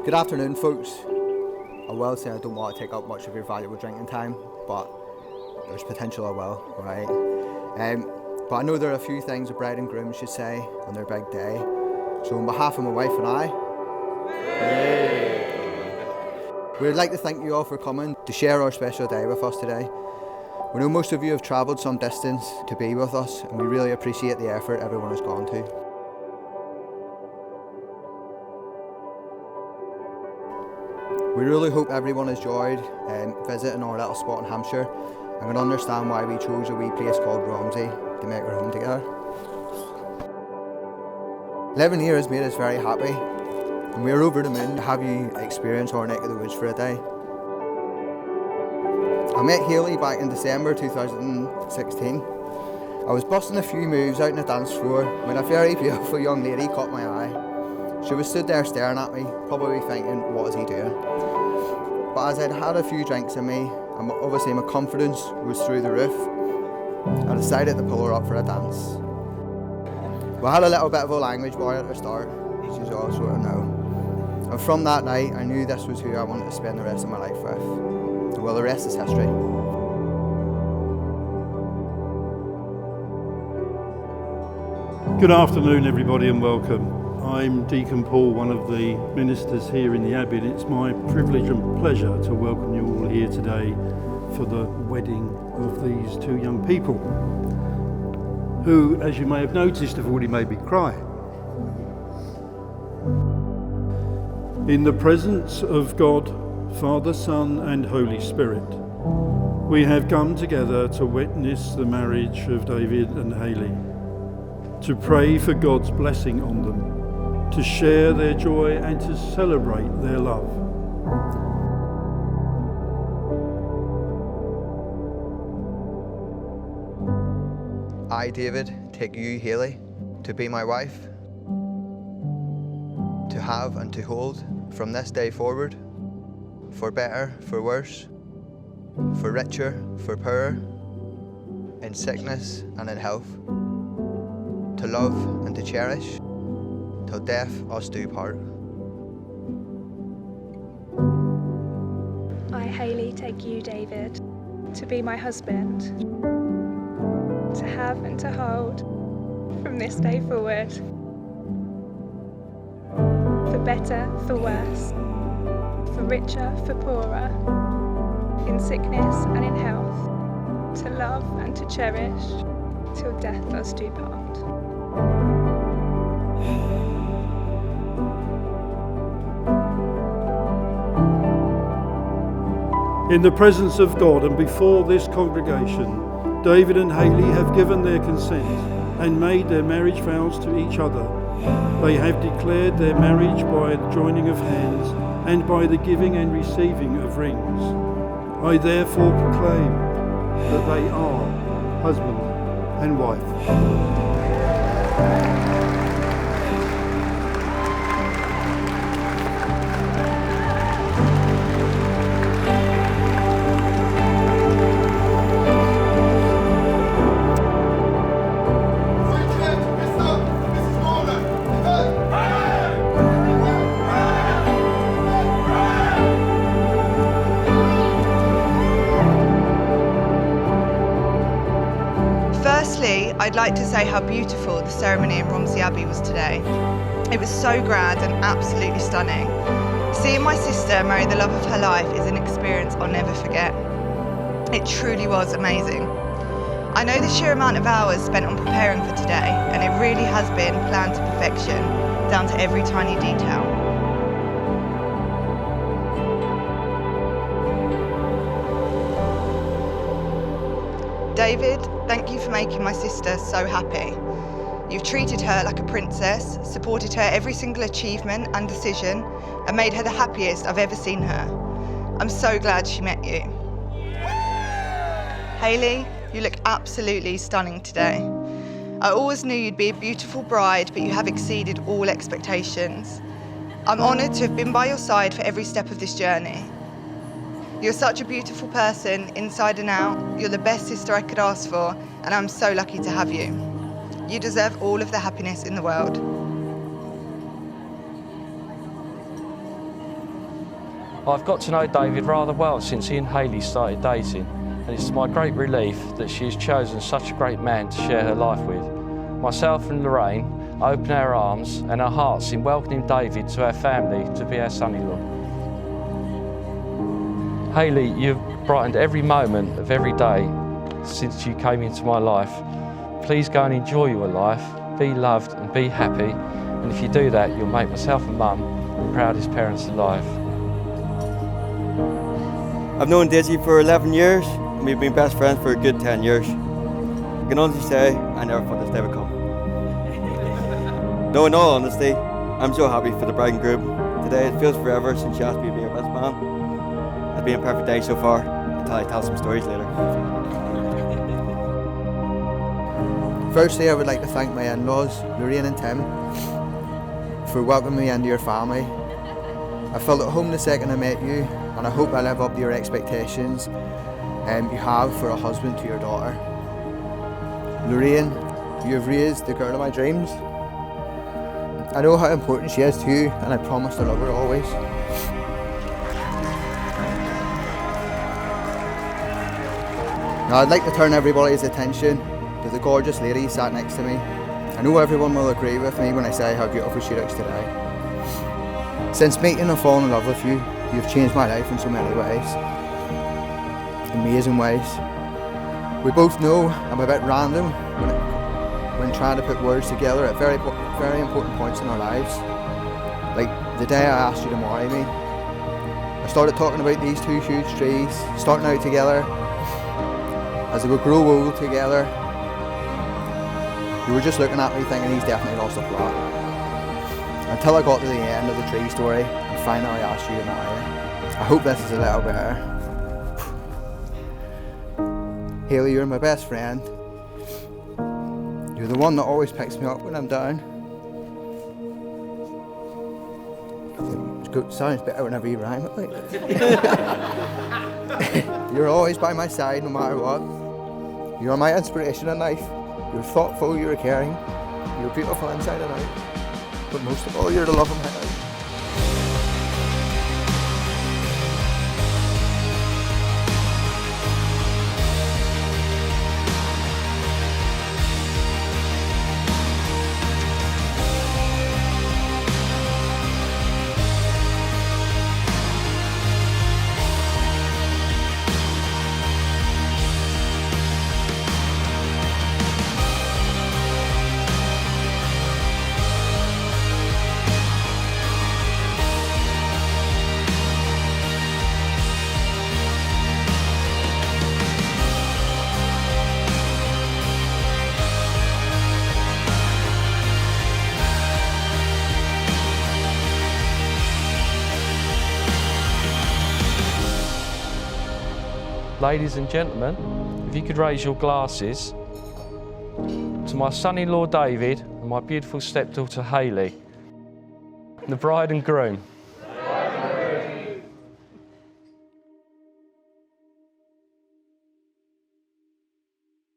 Good afternoon, folks. I will say I don't want to take up much of your valuable drinking time, but there's potential I will, right? But I know there are a few things a bride and groom should say on their big day. So on behalf of my wife and I, we'd like to thank you all for coming to share our special day with us today. We know most of you have travelled some distance to be with us, and we really appreciate the effort everyone has gone to. We really hope everyone enjoyed visiting our little spot in Hampshire and can understand why we chose a wee place called Romsey to make our home together. Living here has made us very happy, and we are over the moon to have you experience our neck of the woods for a day. I met Hayleigh back in December 2016. I was busting a few moves out on the dance floor when a very beautiful young lady caught my eye. She was stood there staring at me, probably thinking, what is he doing? But as I'd had a few drinks in me, and obviously my confidence was through the roof, I decided to pull her up for a dance. We had a little bit of a language barrier at the start, as you all sort of know. And from that night, I knew this was who I wanted to spend the rest of my life with. Well, the rest is history. Good afternoon, everybody, and welcome. I'm Deacon Paul, one of the ministers here in the Abbey, and it's my privilege and pleasure to welcome you all here today for the wedding of these two young people, who, as you may have noticed, have already made me cry. In the presence of God, Father, Son, and Holy Spirit, we have come together to witness the marriage of David and Hayleigh, to pray for God's blessing on them, to share their joy and to celebrate their love. I, David, take you, Hayleigh, to be my wife, to have and to hold from this day forward, for better, for worse, for richer, for poorer, in sickness and in health, to love and to cherish, till death us do part. I, Hayleigh, take you, David, to be my husband, to have and to hold from this day forward, for better, for worse, for richer, for poorer, in sickness and in health, to love and to cherish, till death us do part. In the presence of God and before this congregation, David and Hayleigh have given their consent and made their marriage vows to each other. They have declared their marriage by the joining of hands and by the giving and receiving of rings. I therefore proclaim that they are husband and wife. Firstly, I'd like to say how beautiful the ceremony in Romsey Abbey was today. It was so grand and absolutely stunning. Seeing my sister marry the love of her life is an experience I'll never forget. It truly was amazing. I know the sheer amount of hours spent on preparing for today, and it really has been planned to perfection, down to every tiny detail. David, thank you for making my sister so happy. You've treated her like a princess, supported her every single achievement and decision, and made her the happiest I've ever seen her. I'm so glad she met you. Hayleigh, you look absolutely stunning today. I always knew you'd be a beautiful bride, but you have exceeded all expectations. I'm honoured to have been by your side for every step of this journey. You're such a beautiful person, inside and out. You're the best sister I could ask for, and I'm so lucky to have you. You deserve all of the happiness in the world. I've got to know David rather well since he and Hayleigh started dating, and it's my great relief that she has chosen such a great man to share her life with. Myself and Lorraine open our arms and our hearts in welcoming David to our family to be our son-in-law. Hayleigh, you've brightened every moment of every day since you came into my life. Please go and enjoy your life, be loved and be happy, and if you do that, you'll make myself and Mum the proudest parents alive. I've known Daisy for 11 years, and we've been best friends for a good 10 years. I can honestly say I never thought this day would come. No, in all honesty, I'm so happy for the bride and groom. Today it feels forever since she asked me to be her best man. It's been a perfect day so far, until I tell some stories later. Firstly, I would like to thank my in-laws, Lorraine and Tim, for welcoming me into your family. I felt at home the second I met you, and I hope I live up to your expectations you have for a husband to your daughter. Lorraine, you have raised the girl of my dreams. I know how important she is to you, and I promise to love her always. Now I'd like to turn everybody's attention to the gorgeous lady sat next to me. I know everyone will agree with me when I say how beautiful she looks today. Since meeting and falling in love with you, you've changed my life in so many ways. Amazing ways. We both know I'm a bit random when trying to put words together at very important points in our lives. Like the day I asked you to marry me. I started talking about these two huge trees, starting out together, as they would grow old together. You were just looking at me thinking he's definitely lost the plot. Until I got to the end of the tree story and finally asked you to marry me. I hope this is a little better. Hayleigh, you're my best friend. You're the one that always picks me up when I'm down. It sounds better whenever you rhyme it, like. You're always by my side no matter what. You're my inspiration in life. You're thoughtful, you're caring, you're beautiful inside and out. But most of all, you're the love of my life. Ladies and gentlemen, if you could raise your glasses to my son-in-law David and my beautiful stepdaughter Hayleigh, the bride and groom.